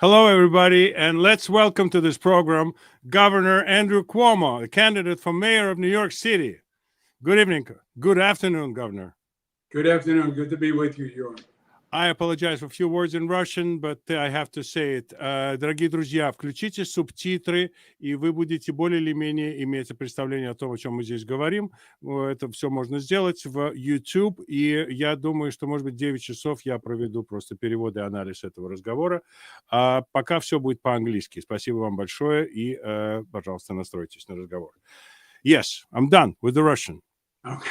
Hello, everybody, and let's welcome to this program Governor Andrew Cuomo, a candidate for mayor of New York City. Good evening. Good afternoon, Governor. Good afternoon. Good to be with you, Jorn. I apologize for a few words in Russian, but I have to say it. Дорогие друзья, включите субтитры, и вы будете более или менее иметь представление о том, о чем мы здесь говорим. Это все можно сделать в YouTube, и я думаю, что, может быть, 9 часов я проведу просто перевод и анализ этого разговора. А пока все будет по-английски. Спасибо вам большое, и, пожалуйста, настройтесь на разговор. Yes, I'm done with the Russian. Okay.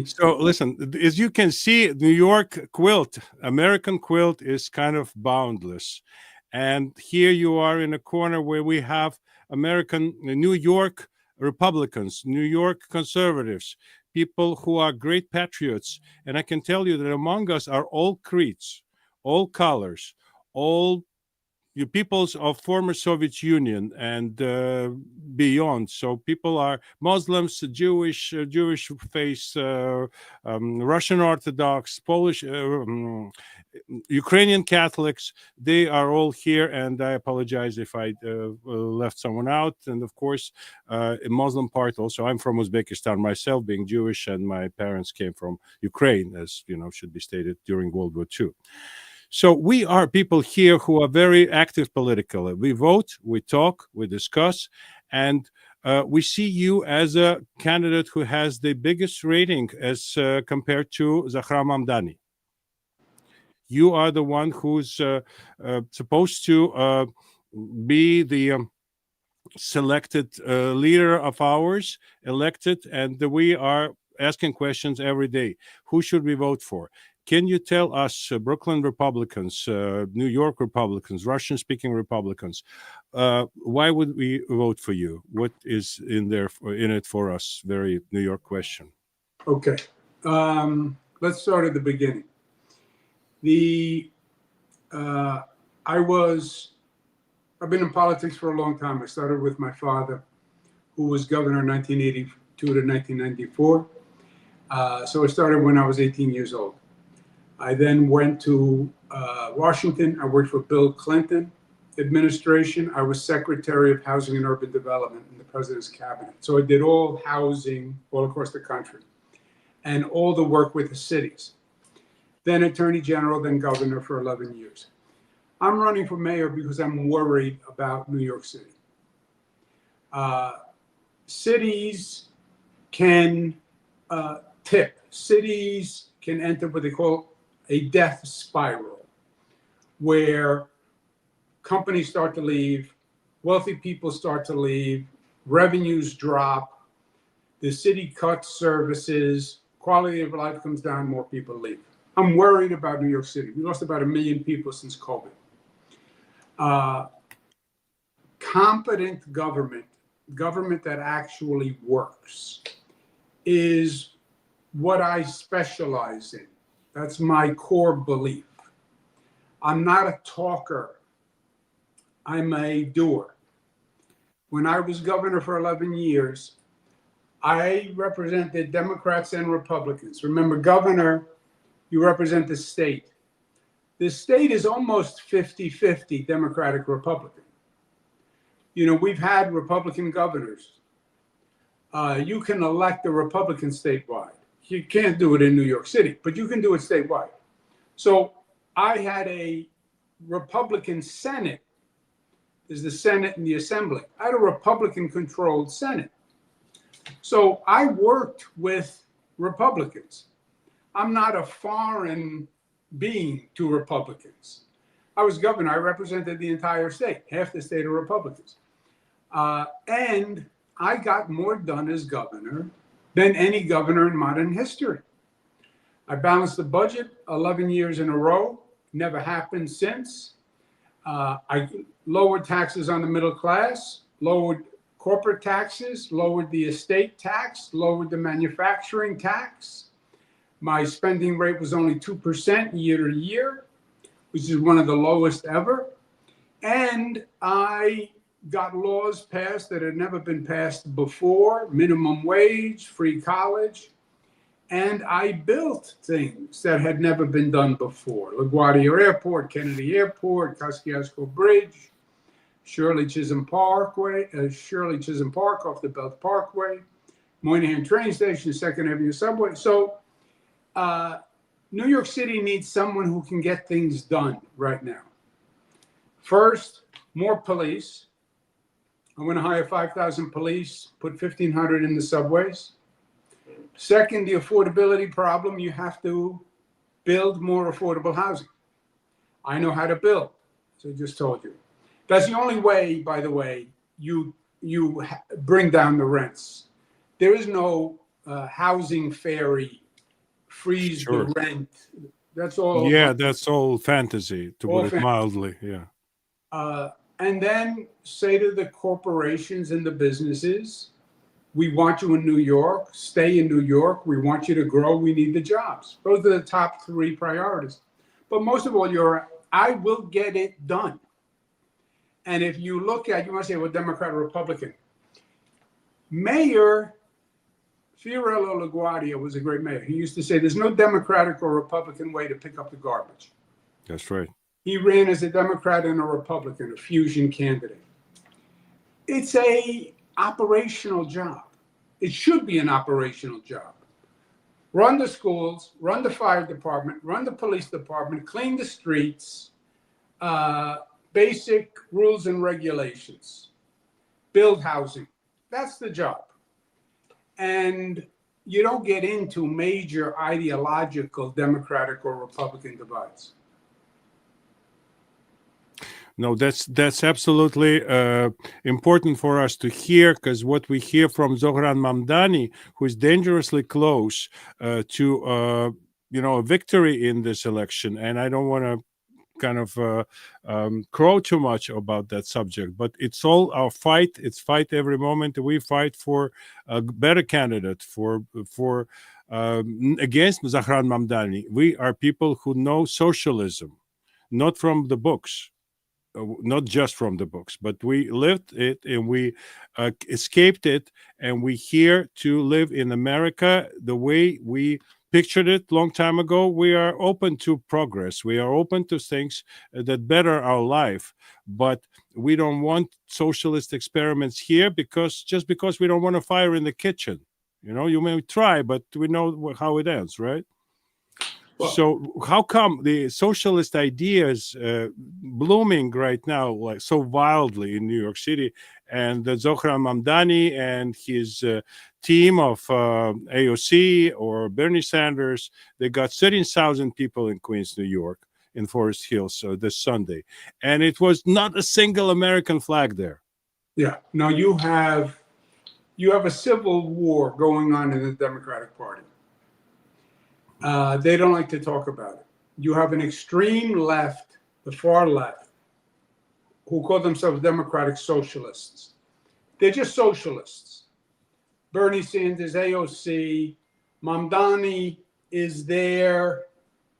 So listen, as you can see, New York quilt, American quilt is kind of boundless. And here you are in a corner where we have New York Republicans, New York conservatives, people who are great patriots. And I can tell you that among us are all creeds, all colors, all you peoples of former Soviet Union and beyond. So people are Muslims, Jewish faith, Russian Orthodox, Polish, Ukrainian Catholics. They are all here, and I apologize if I left someone out. And of course, a Muslim part also. I'm from Uzbekistan myself, being Jewish, and my parents came from Ukraine, as you know, should be stated, during World War II. So we are people here who are very active politically. We vote, we talk, we discuss, and we see you as a candidate who has the biggest rating as compared to Zahra Mamdani. You are the one who's supposed to be the selected leader of ours, elected, and we are asking questions every day. Who should we vote for? Can you tell us, Brooklyn Republicans, New York Republicans, Russian-speaking Republicans, why would we vote for you? What is in it for us? Very New York question. Okay. Let's start at the beginning. I've been in politics for a long time. I started with my father, who was governor 1982 to 1994. So I started when I was 18 years old. I then went to Washington. I worked for Bill Clinton administration. I was Secretary of Housing and Urban Development in the President's cabinet. So I did all housing all across the country and all the work with the cities. Then Attorney General, then Governor for 11 years. I'm running for mayor because I'm worried about New York City. Cities can tip. Cities can enter what they call a death spiral, where companies start to leave, wealthy people start to leave, revenues drop, the city cuts services, quality of life comes down, more people leave. I'm worried about New York City. We lost about 1 million people since COVID. Competent government that actually works, is what I specialize in. That's my core belief. I'm not a talker. I'm a doer. When I was governor for 11 years, I represented Democrats and Republicans. Remember, governor, you represent the state. The state is almost 50-50 Democratic Republican. You know, we've had Republican governors. You can elect a Republican statewide. You can't do it in New York City, but you can do it statewide. So I had a Republican Senate. There's the Senate and the Assembly. I had a Republican-controlled Senate. So I worked with Republicans. I'm not a foreign being to Republicans. I was governor. I represented the entire state. Half the state are Republicans. And I got more done as governor than any governor in modern history. I balanced the budget 11 years in a row. Never happened since. I lowered taxes on the middle class, lowered corporate taxes, lowered the estate tax, lowered the manufacturing tax. My spending rate was only 2% year to year, which is one of the lowest ever. And I got laws passed that had never been passed before, minimum wage, free college. And I built things that had never been done before. LaGuardia Airport, Kennedy Airport, Kosciuszko Bridge, Shirley Chisholm Parkway, Shirley Chisholm Park off the Belt Parkway, Moynihan train station, Second Avenue subway. So New York City needs someone who can get things done right now. First, more police. I'm going to hire 5,000 police, put 1,500 in the subways. Second, the affordability problem. You have to build more affordable housing. I know how to build, so I just told you. That's the only way, by the way, you bring down the rents. There is no housing fairy, freeze Sure. the rent. That's all. Yeah, that's all fantasy, to All put it mildly. Yeah. And then say to the corporations and the businesses, we want you in New York, stay in New York, we want you to grow, we need the jobs. Those are the top three priorities. But most of all, I will get it done. And if you look at, you want to say, well, Democrat or Republican. Mayor Fiorello LaGuardia was a great mayor. He used to say, there's no Democratic or Republican way to pick up the garbage. That's right. He ran as a Democrat and a Republican, a fusion candidate. It's a operational job. It should be an operational job. Run the schools, run the fire department, run the police department, clean the streets, basic rules and regulations, build housing. That's the job. And you don't get into major ideological Democratic or Republican divides. No, that's absolutely important for us to hear, because what we hear from Zohran Mamdani, who is dangerously close to a victory in this election, and I don't want to kind of crow too much about that subject, but it's all our fight. It's fight every moment. We fight for a better candidate for against Zohran Mamdani. We are people who know socialism, not from the books. Not just from the books, but we lived it and we escaped it, and we here to live in America the way we pictured it long time ago. We are open to progress. We are open to things that better our life, but we don't want socialist experiments here because we don't want a fire in the kitchen. You may try, but we know how it ends, right? Well, so how come the socialist ideas blooming right now, like so wildly in New York City, and Zohran Mamdani and his team of AOC or Bernie Sanders, they got 13,000 people in Queens, New York, in Forest Hills this Sunday, and it was not a single American flag there. Yeah, no, you have a civil war going on in the Democratic Party. They don't like to talk about it. You have an extreme left, the far left, who call themselves democratic socialists. They're just socialists. Bernie Sanders, AOC, Mamdani is their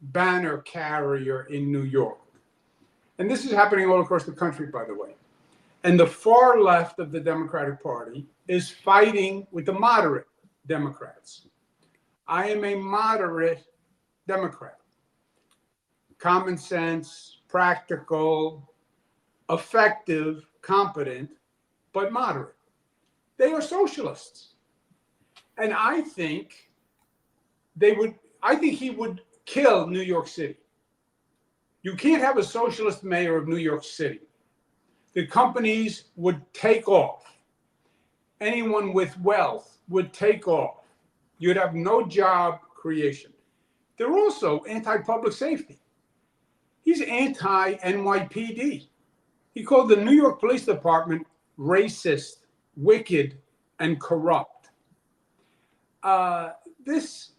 banner carrier in New York. And this is happening all across the country, by the way. And the far left of the Democratic Party is fighting with the moderate Democrats. I am a moderate Democrat. Common sense, practical, effective, competent, but moderate. They are socialists. And I think he would kill New York City. You can't have a socialist mayor of New York City. The companies would take off. Anyone with wealth would take off. You'd have no job creation. They're also anti-public safety. He's anti-NYPD. He called the New York Police Department racist, wicked, and corrupt. Because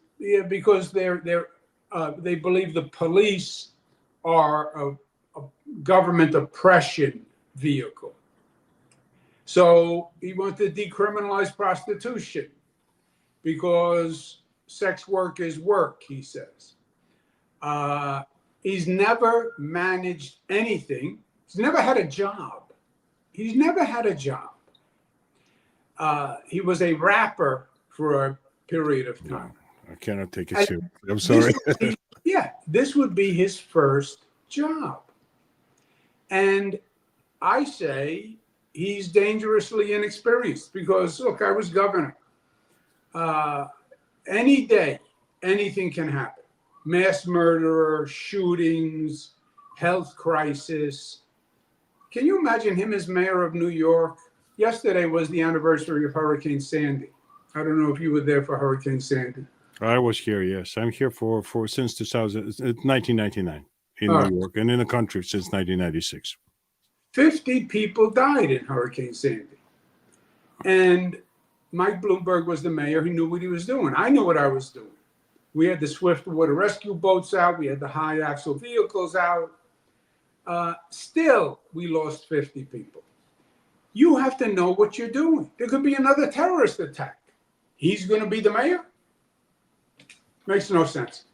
they believe the police are a government oppression vehicle. So he wants to decriminalize prostitution, because sex work is work, he says. He's never managed anything. He's never had a job. He was a rapper for a period of time. I cannot take it And seriously. I'm this sorry. would be, yeah, this would be his first job. And I say he's dangerously inexperienced because, look, I was governor. Uh, any day, anything can happen. Mass murderer, shootings, health crisis. Can you imagine him as mayor of New York? Yesterday was the anniversary of Hurricane Sandy. I don't know if you were there for Hurricane Sandy. I was here. Yes, I'm here for since 1999 in All New right. York and in the country since 1996. 50 people died in Hurricane Sandy. And Mike Bloomberg was the mayor. He knew what he was doing. I knew what I was doing. We had the swift water rescue boats out. We had the high axle vehicles out. Still, we lost 50 people. You have to know what you're doing. There could be another terrorist attack. He's going to be the mayor? Makes no sense.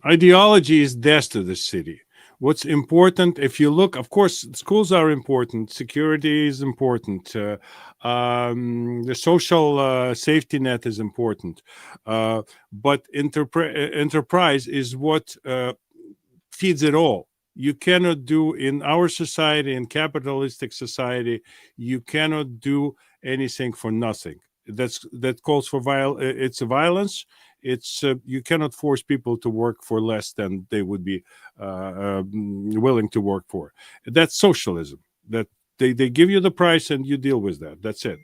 Ideology is death to the city. What's important, if you look, of course, schools are important, security is important, the social safety net is important, but enterprise is what feeds it all. You cannot do in our society, in capitalistic society, you cannot do anything for nothing. That calls for it's a violence. It's you cannot force people to work for less than they would be willing to work for. That's socialism. That they give you the price and you deal with that. That's it.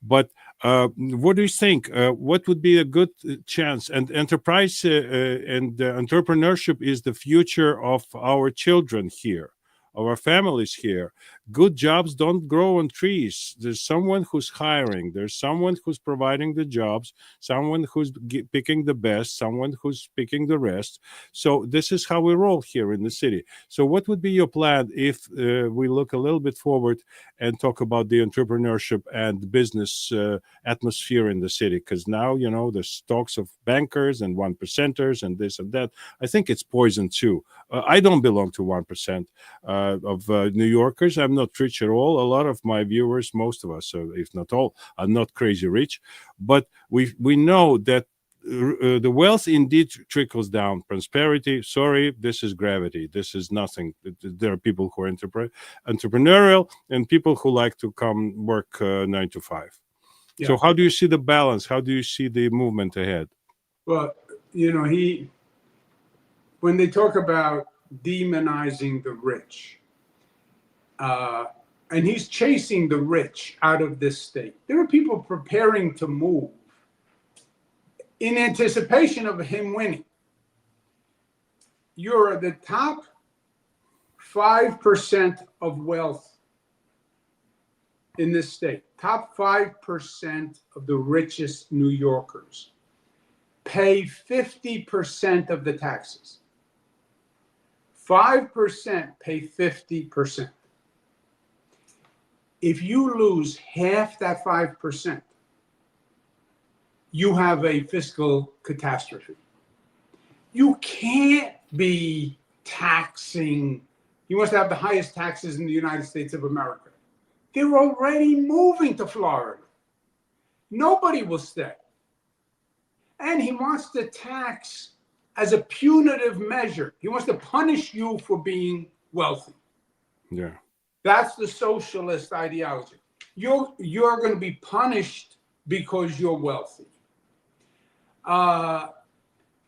But what do you think? What would be a good chance? And enterprise and entrepreneurship is the future of our children here, of our families here. Good jobs don't grow on trees. There's someone who's hiring. There's someone who's providing the jobs. Someone who's picking the best. Someone who's picking the rest. So this is how we roll here in the city. So what would be your plan if we look a little bit forward and talk about the entrepreneurship and business atmosphere in the city? Because now, there's talks of bankers and one percenters and this and that. I think it's poison too. I don't belong to 1% of New Yorkers. I'm not rich at all. A lot of my viewers, most of us, if not all, are not crazy rich. But we know that the wealth indeed trickles down. Prosperity, sorry, this is gravity. This is nothing. There are people who are entrepreneurial and people who like to come work 9 to 5. Yeah. So how do you see the balance? How do you see the movement ahead? Well, when they talk about demonizing the rich, and he's chasing the rich out of this state. There are people preparing to move in anticipation of him winning. You're the top 5% of wealth in this state. Top 5% of the richest New Yorkers pay 50% of the taxes. 5% pay 50%. If you lose half that 5%, you have a fiscal catastrophe. You can't be taxing. He wants to have the highest taxes in the United States of America. They're already moving to Florida. Nobody will stay. And he wants to tax as a punitive measure. He wants to punish you for being wealthy. Yeah. That's the socialist ideology. You're going to be punished because you're wealthy. I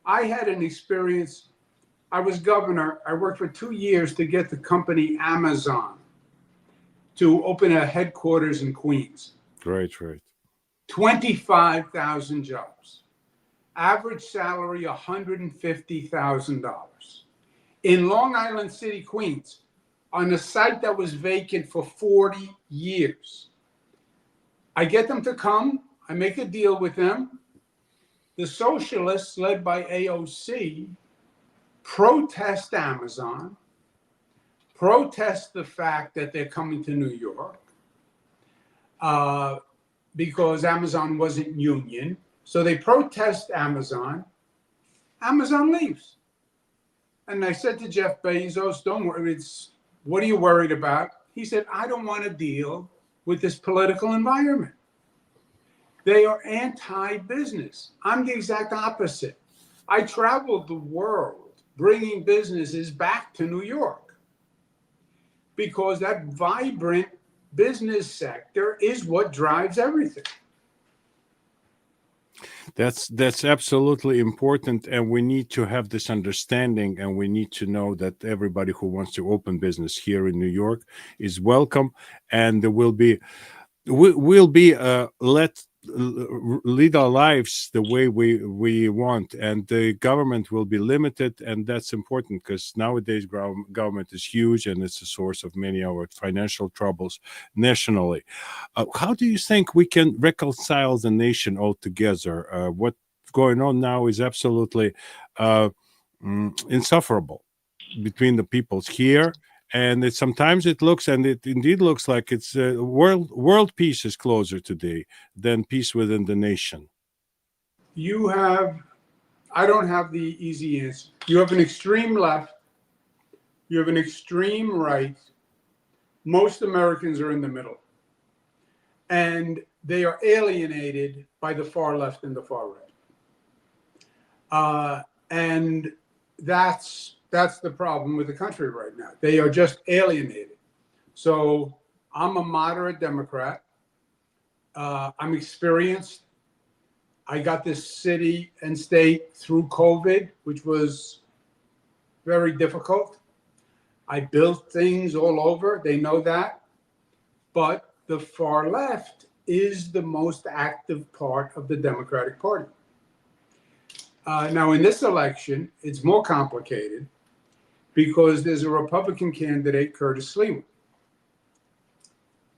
had an experience. I was governor. I worked for 2 years to get the company Amazon to open a headquarters in Queens. Right. 25,000 jobs. Average salary, $150,000. In Long Island City, Queens, on a site that was vacant for 40 years. I get them to come. I make a deal with them. The socialists, led by AOC, protest Amazon, protest the fact that they're coming to New York because Amazon wasn't union. So they protest Amazon. Amazon leaves. And I said to Jeff Bezos, don't worry, what are you worried about? He said, I don't want to deal with this political environment. They are anti-business. I'm the exact opposite. I traveled the world bringing businesses back to New York because that vibrant business sector is what drives everything. That's absolutely important, and we need to have this understanding, and we need to know that everybody who wants to open business here in New York is welcome, and there will be we'll be lead our lives the way we want, and the government will be limited, and that's important because nowadays government is huge and it's a source of many of our financial troubles nationally. How do you think we can reconcile the nation altogether? What's going on now is absolutely uh, insufferable between the peoples here, and sometimes it looks, and it indeed looks like it's world peace is closer today than peace within the nation. You have, I don't have the easy answer. You have an extreme left, you have an extreme right. Most Americans are in the middle, and they are alienated by the far left and the far right. And that's the problem with the country right now. They are just alienated. So I'm a moderate Democrat. I'm experienced. I got this city and state through COVID, which was very difficult. I built things all over. They know that. But the far left is the most active part of the Democratic Party. Now, in this election, it's more complicated because there's a Republican candidate, Curtis Sliwa.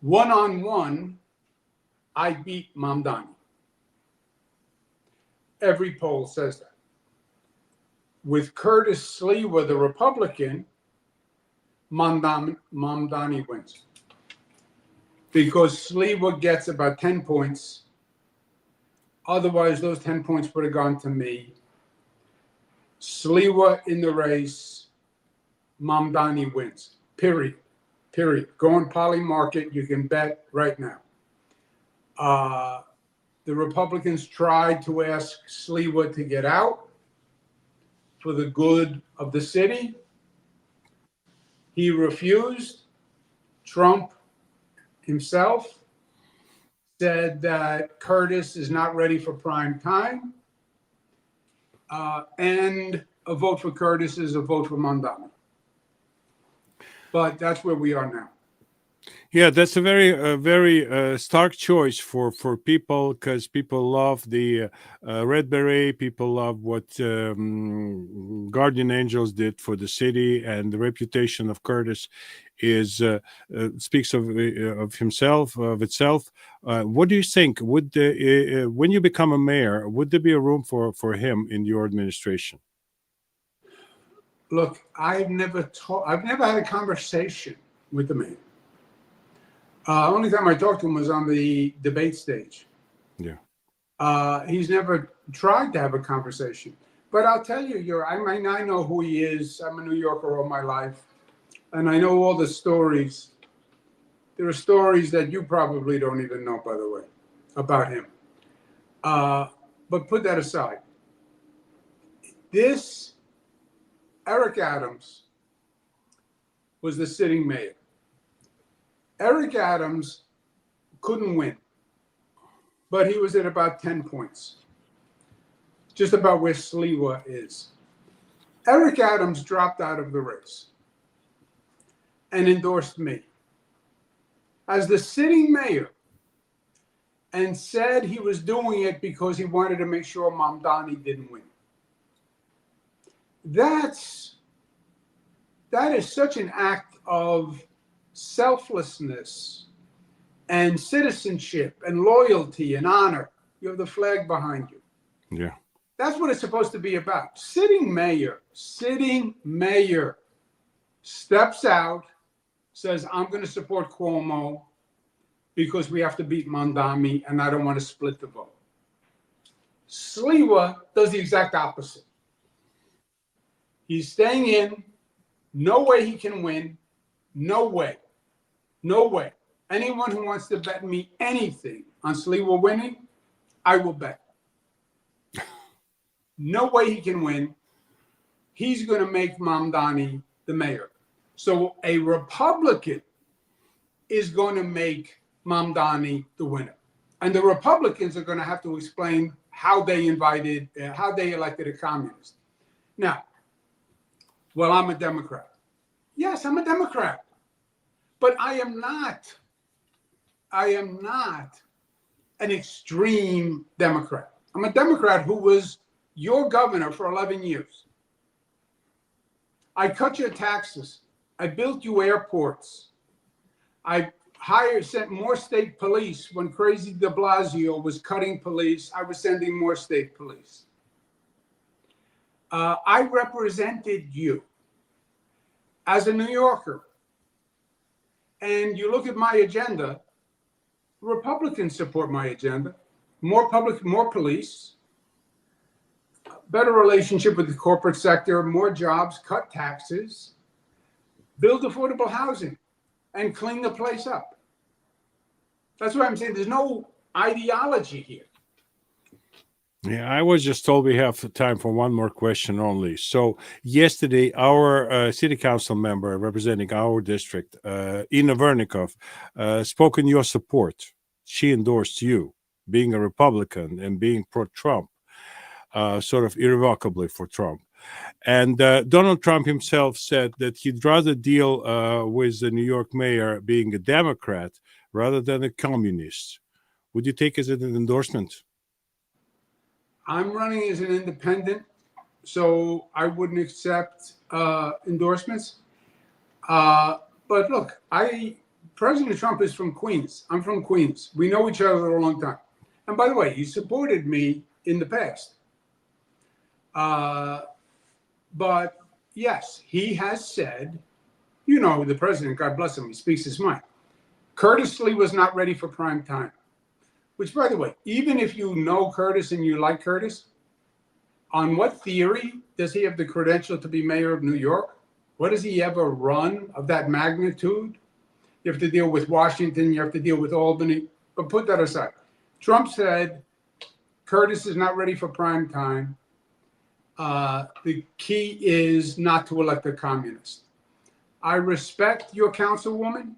One-on-one, I beat Mamdani. Every poll says that. With Curtis Sliwa, the Republican, Mamdani wins. Because Sliwa gets about 10 points. Otherwise, those 10 points would have gone to me. Sliwa in the race, Mamdani wins. Period. Go on Poly Market. You can bet right now. The Republicans tried to ask Sliwa to get out for the good of the city. He refused. Trump himself said that Curtis is not ready for prime time. And a vote for Curtis is a vote for Mamdani. But that's where we are now. Yeah, that's a very stark choice for people, because people love the Red Beret. People love what Guardian Angels did for the city, and the reputation of Curtis is speaks of himself, of itself. What do you think? Would when you become a mayor, would there be a room for him in your administration? Look, I've never had a conversation with the man. Only time I talked to him was on the debate stage. Yeah. He's never tried to have a conversation. But I'll tell you, I know who he is. I'm a New Yorker all my life. And I know all the stories. There are stories that you probably don't even know, by the way, about him. But put that aside. Eric Adams was the sitting mayor. Eric Adams couldn't win, but he was at about 10 points, just about where Sliwa is. Eric Adams dropped out of the race and endorsed me as the sitting mayor and said he was doing it because he wanted to make sure Mamdani didn't win. That is such an act of selflessness and citizenship and loyalty and honor. You have the flag behind you. Yeah. That's what it's supposed to be about. Sitting mayor steps out, says, I'm going to support Cuomo because we have to beat Mamdani and I don't want to split the vote. Sliwa does the exact opposite. He's staying in. No way he can win. No way. Anyone who wants to bet me anything on Sliwa winning I will bet. No way he can win. He's going to make Mamdani the mayor. So a Republican is going to make Mamdani the winner. And the Republicans are going to have to explain how they elected a communist. Now, well, I'm a Democrat. Yes, I'm a Democrat. But I am not an extreme Democrat. I'm a Democrat who was your governor for 11 years. I cut your taxes. I built you airports. I sent more state police when crazy de Blasio was cutting police. I was sending more state police. I represented you as a New Yorker. And you look at my agenda, Republicans support my agenda. More police, better relationship with the corporate sector, more jobs, cut taxes, build affordable housing, and clean the place up. That's what I'm saying. There's no ideology here. Yeah, I was just told we have time for one more question only. So yesterday, our city council member representing our district, Ina Vernikov, spoke in your support. She endorsed you, being a Republican and being pro-Trump, sort of irrevocably for Trump. And Donald Trump himself said that he'd rather deal with the New York mayor being a Democrat rather than a communist. Would you take it as an endorsement? I'm running as an independent, so I wouldn't accept endorsements. But look, President Trump is from Queens. I'm from Queens. We know each other a long time. And by the way, he supported me in the past. But yes, he has said, the president, God bless him, he speaks his mind. Curtis Lee was not ready for prime time. Which, by the way, even if you know Curtis and you like Curtis, on what theory does he have the credential to be mayor of New York? What has he ever run of that magnitude? You have to deal with Washington, you have to deal with Albany, but put that aside. Trump said Curtis is not ready for prime time. The key is not to elect a communist. I respect your councilwoman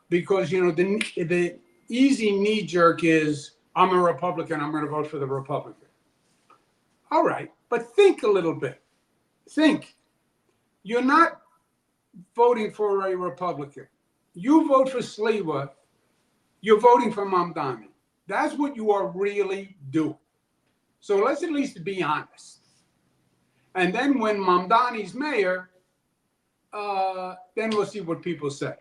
because, the easy knee jerk is, I'm a Republican, I'm going to vote for the Republican. All right, but think a little bit. Think. You're not voting for a Republican. You vote for Sliwa, you're voting for Mamdani. That's what you are really doing. So let's at least be honest. And then when Mamdani's mayor, then we'll see what people say.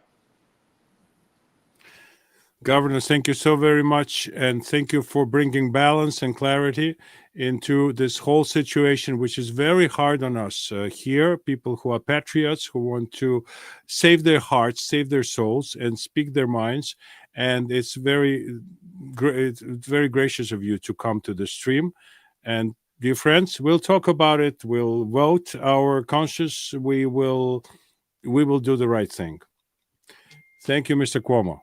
Governor, thank you so very much. And thank you for bringing balance and clarity into this whole situation, which is very hard on us here, people who are patriots, who want to save their hearts, save their souls, and speak their minds. And it's very gracious of you to come to the stream. And dear friends, we'll talk about it. We'll vote our conscience. We will do the right thing. Thank you, Mr. Cuomo.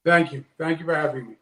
Thank you. Thank you for having me.